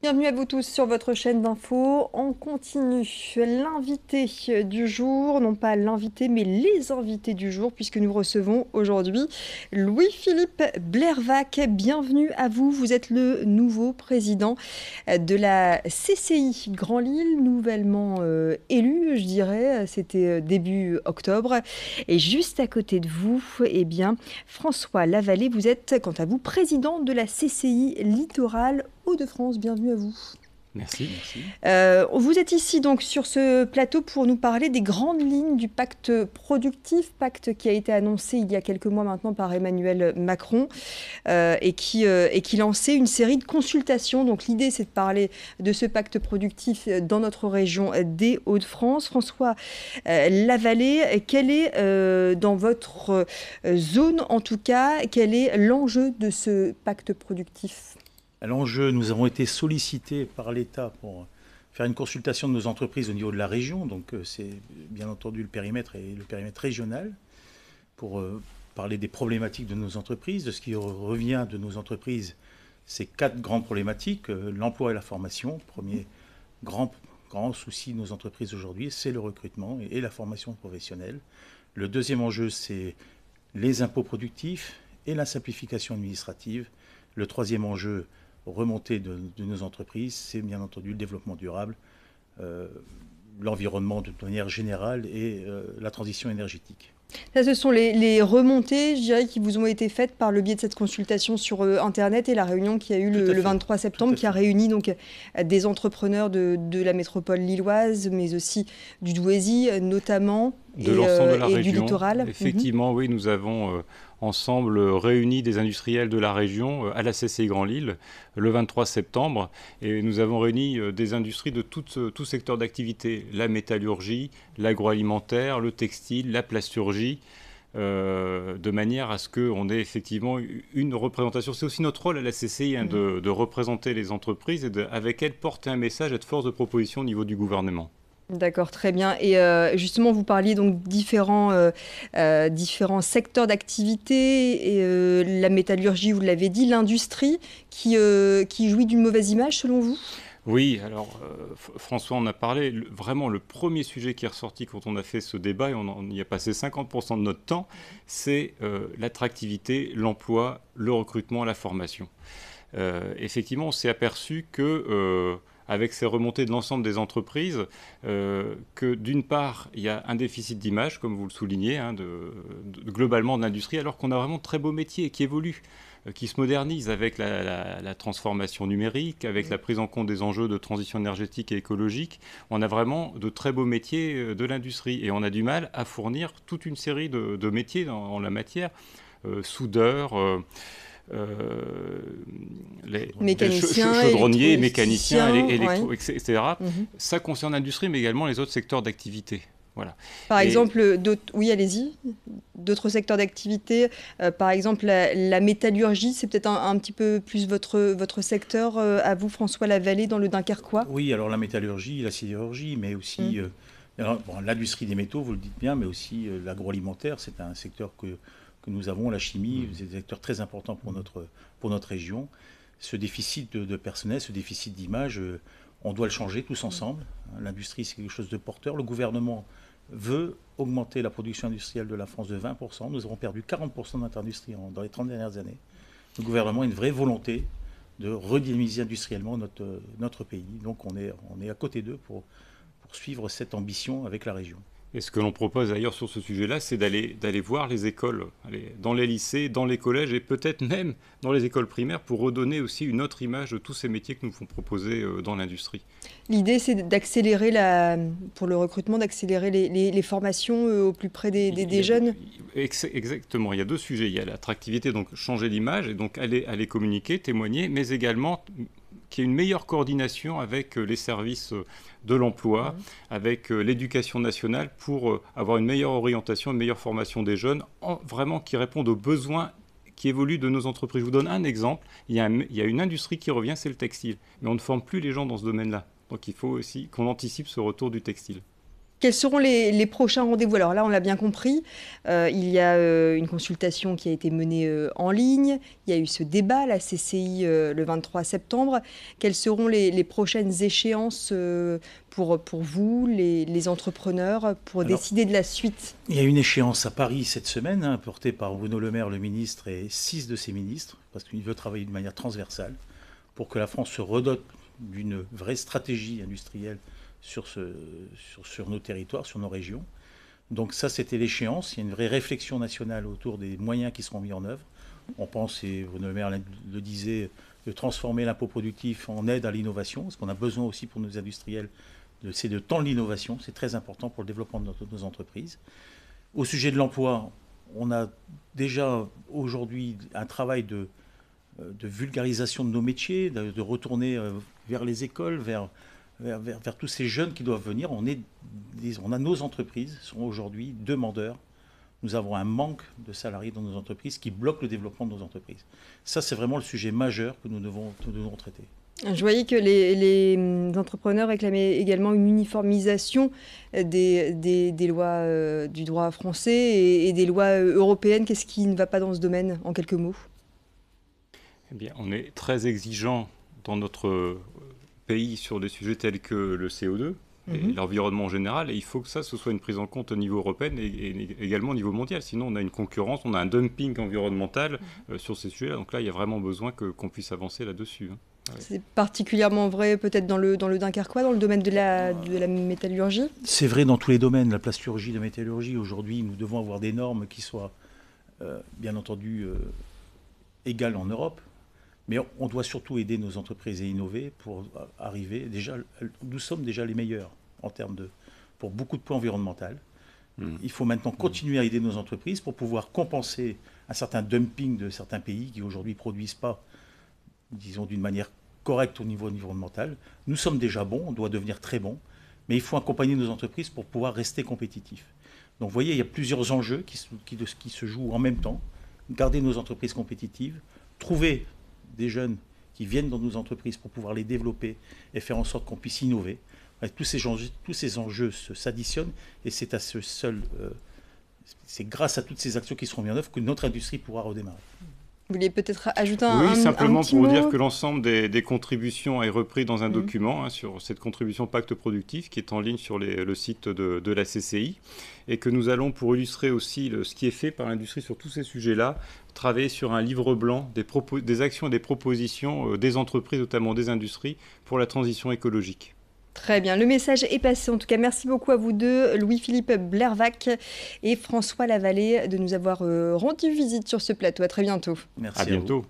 Bienvenue à vous tous sur votre chaîne d'info. On continue. L'invité du jour, non pas l'invité, mais les invités du jour, puisque nous recevons aujourd'hui Louis-Philippe Blervac. Bienvenue à vous. Vous êtes le nouveau président de la CCI Grand Lille, nouvellement élu, je dirais. C'était début octobre. Et juste à côté de vous, eh bien, François Lavallée, vous êtes, quant à vous, président de la CCI Littoral Hauts-de-France. Bienvenue à vous. Merci. Merci. Vous êtes ici donc sur ce plateau pour nous parler des grandes lignes du pacte productif, pacte qui a été annoncé il y a quelques mois maintenant par Emmanuel Macron et qui lançait une série de consultations. Donc l'idée, c'est de parler de ce pacte productif dans notre région des Hauts-de-France. François Lavallée, quel est dans votre zone en tout cas, quel est l'enjeu de ce pacte productif ? À l'enjeu, nous avons été sollicités par l'État pour faire une consultation de nos entreprises au niveau de la région. Donc c'est bien entendu le périmètre et le périmètre régional pour parler des problématiques de nos entreprises. De ce qui revient de nos entreprises, c'est 4 grandes problématiques. L'emploi et la formation, premier grand souci de nos entreprises aujourd'hui, c'est le recrutement et la formation professionnelle. Le deuxième enjeu, c'est les impôts productifs et la simplification administrative. Le troisième enjeu, remontée de nos entreprises, c'est bien entendu le développement durable, l'environnement de manière générale et la transition énergétique. Ça, ce sont les remontées, je dirais, qui vous ont été faites par le biais de cette consultation sur Internet et la réunion qui a eu le 23 septembre, qui a réuni donc des entrepreneurs de la métropole lilloise, mais aussi du Douaisis notamment, de l'ensemble de la et région. du littoral. Effectivement, oui, nous avons ensemble réuni des industriels de la région à la CCI Grand Lille le 23 septembre. Et nous avons réuni des industries de tout secteur d'activité, la métallurgie, l'agroalimentaire, le textile, la plasturgie, de manière à ce qu'on ait effectivement une représentation. C'est aussi notre rôle à la CCI de représenter les entreprises et avec elles porter un message, être force de proposition au niveau du gouvernement. D'accord, très bien. Et justement, vous parliez donc différents secteurs d'activité, et la métallurgie, vous l'avez dit, l'industrie qui jouit d'une mauvaise image selon vous ? Oui, alors François en a parlé. Vraiment, le premier sujet qui est ressorti quand on a fait ce débat, et on y a passé 50% de notre temps, c'est l'attractivité, l'emploi, le recrutement, la formation. Effectivement, on s'est aperçu que avec ces remontées de l'ensemble des entreprises, que d'une part, il y a un déficit d'image, comme vous le soulignez, globalement de l'industrie, alors qu'on a vraiment de très beaux métiers qui évoluent, qui se modernisent avec la transformation numérique, avec la prise en compte des enjeux de transition énergétique et écologique. On a vraiment de très beaux métiers de l'industrie et on a du mal à fournir toute une série de métiers en la matière, soudeurs, mécaniciens, chaudronniers, mécaniciens, électro, ouais. etc. Ça concerne l'industrie, mais également les autres secteurs d'activité. Voilà. Par exemple, oui, allez-y. D'autres secteurs d'activité, par exemple la métallurgie, c'est peut-être un petit peu plus votre secteur, à vous, François Lavallée, dans le Dunkerquois. Oui, alors la métallurgie, la sidérurgie, mais aussi l'industrie des métaux, vous le dites bien, mais aussi l'agroalimentaire, c'est un secteur que nous avons, la chimie, c'est des secteurs très importants pour notre région. Ce déficit de personnel, ce déficit d'image, on doit le changer tous ensemble. L'industrie, c'est quelque chose de porteur. Le gouvernement veut augmenter la production industrielle de la France de 20%. Nous avons perdu 40% de notre industrie dans les 30 dernières années. Le gouvernement a une vraie volonté de redynamiser industriellement notre pays. Donc on est à côté d'eux pour suivre cette ambition avec la région. Et ce que l'on propose d'ailleurs sur ce sujet-là, c'est d'aller voir les écoles, dans les lycées, dans les collèges et peut-être même dans les écoles primaires pour redonner aussi une autre image de tous ces métiers que nous font proposer dans l'industrie. L'idée, c'est d'accélérer pour le recrutement, d'accélérer les formations au plus près des jeunes. Exactement, il y a deux sujets. Il y a l'attractivité, donc changer l'image et donc aller communiquer, témoigner, mais également qu'il y ait une meilleure coordination avec les services de l'emploi, avec l'éducation nationale pour avoir une meilleure orientation, une meilleure formation des jeunes, vraiment qui répondent aux besoins qui évoluent de nos entreprises. Je vous donne un exemple. Il y a une industrie qui revient, c'est le textile. Mais on ne forme plus les gens dans ce domaine-là. Donc il faut aussi qu'on anticipe ce retour du textile. Quels seront les prochains rendez-vous? Alors là, on l'a bien compris, il y a une consultation qui a été menée en ligne, il y a eu ce débat, la CCI, le 23 septembre. Quelles seront les prochaines échéances pour vous, les entrepreneurs, pour décider de la suite? Il y a une échéance à Paris cette semaine, portée par Bruno Le Maire, le ministre, et 6 de ses ministres, parce qu'il veut travailler de manière transversale pour que la France se redote d'une vraie stratégie industrielle sur nos territoires, sur nos régions. Donc ça, c'était l'échéance. Il y a une vraie réflexion nationale autour des moyens qui seront mis en œuvre. On pense, et Bruno Le Maire le disait, de transformer l'impôt productif en aide à l'innovation, parce qu'on a besoin aussi pour nos industriels, c'est de tendre l'innovation. C'est très important pour le développement de nos entreprises. Au sujet de l'emploi, on a déjà aujourd'hui un travail de vulgarisation de nos métiers, de retourner vers les écoles, vers tous ces jeunes qui doivent venir. On a nos entreprises sont aujourd'hui demandeurs. Nous avons un manque de salariés dans nos entreprises qui bloque le développement de nos entreprises. Ça, c'est vraiment le sujet majeur que nous devons traiter. Je voyais que les entrepreneurs réclamaient également une uniformisation des lois du droit français et des lois européennes. Qu'est-ce qui ne va pas dans ce domaine, en quelques mots? Eh bien, on est très exigeant dans notre pays sur des sujets tels que le CO2 et l'environnement en général, et il faut que ça, ce soit une prise en compte au niveau européen et également au niveau mondial. Sinon, on a une concurrence, on a un dumping environnemental sur ces sujets-là. Donc là, il y a vraiment besoin qu'on puisse avancer là-dessus. Ouais. C'est particulièrement vrai peut-être dans le Dunkerquois, dans le domaine de la métallurgie? C'est vrai dans tous les domaines, la plasturgie, la métallurgie. Aujourd'hui, nous devons avoir des normes qui soient, bien entendu, égales en Europe. Mais on doit surtout aider nos entreprises à innover pour arriver. Déjà, nous sommes déjà les meilleurs en termes pour beaucoup de points environnementaux. Il faut maintenant continuer à aider nos entreprises pour pouvoir compenser un certain dumping de certains pays qui aujourd'hui ne produisent pas, disons, d'une manière correcte au niveau environnemental. Nous sommes déjà bons, on doit devenir très bons, mais il faut accompagner nos entreprises pour pouvoir rester compétitifs. Donc vous voyez, il y a plusieurs enjeux qui se jouent en même temps. Garder nos entreprises compétitives, trouver des jeunes qui viennent dans nos entreprises pour pouvoir les développer et faire en sorte qu'on puisse innover. Tous ces enjeux s'additionnent et c'est grâce à toutes ces actions qui seront mises en œuvre que notre industrie pourra redémarrer. Vous vouliez peut-être ajouter un petit mot? Oui, simplement pour vous dire que l'ensemble des contributions est repris dans un document sur cette contribution Pacte Productif qui est en ligne sur le site de la CCI et que nous allons, pour illustrer aussi ce qui est fait par l'industrie sur tous ces sujets-là, travailler sur un livre blanc des actions et des propositions des entreprises, notamment des industries, pour la transition écologique. Très bien, le message est passé. En tout cas, merci beaucoup à vous deux, Louis-Philippe Blervac et François Lavallée, de nous avoir rendu visite sur ce plateau. À très bientôt. Merci à bientôt.